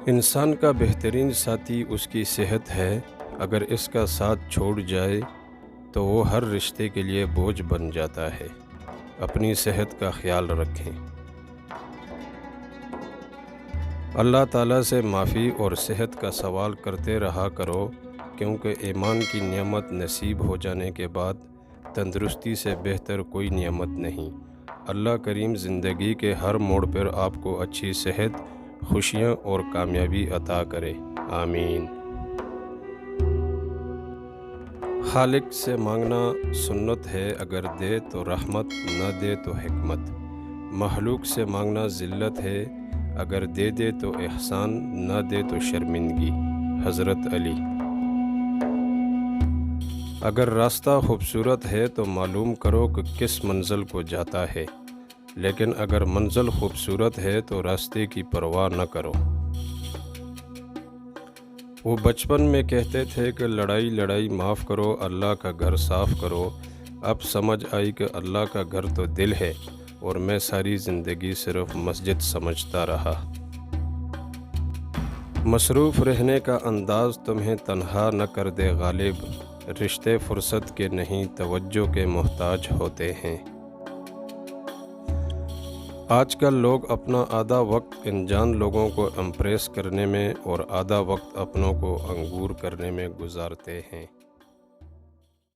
انسان کا بہترین ساتھی اس کی صحت ہے۔ اگر اس کا ساتھ چھوڑ جائے تو وہ ہر رشتے کے لیے بوجھ بن جاتا ہے۔ اپنی صحت کا خیال رکھیں۔ اللہ تعالیٰ سے معافی اور صحت کا سوال کرتے رہا کرو، کیونکہ ایمان کی نعمت نصیب ہو جانے کے بعد تندرستی سے بہتر کوئی نعمت نہیں۔ اللہ کریم زندگی کے ہر موڑ پر آپ کو اچھی صحت، خوشیاں اور کامیابی عطا کرے، آمین۔ خالق سے مانگنا سنت ہے، اگر دے تو رحمت، نہ دے تو حکمت۔ مخلوق سے مانگنا ذلت ہے، اگر دے دے تو احسان، نہ دے تو شرمندگی، حضرت علی۔ اگر راستہ خوبصورت ہے تو معلوم کرو کہ کس منزل کو جاتا ہے، لیکن اگر منزل خوبصورت ہے تو راستے کی پرواہ نہ کرو۔ وہ بچپن میں کہتے تھے کہ لڑائی لڑائی معاف کرو، اللہ کا گھر صاف کرو۔ اب سمجھ آئی کہ اللہ کا گھر تو دل ہے، اور میں ساری زندگی صرف مسجد سمجھتا رہا۔ مصروف رہنے کا انداز تمہیں تنہا نہ کر دے غالب، رشتے فرصت کے نہیں توجہ کے محتاج ہوتے ہیں۔ آج کل لوگ اپنا آدھا وقت انجان لوگوں کو امپریس کرنے میں اور آدھا وقت اپنوں کو انگور کرنے میں گزارتے ہیں۔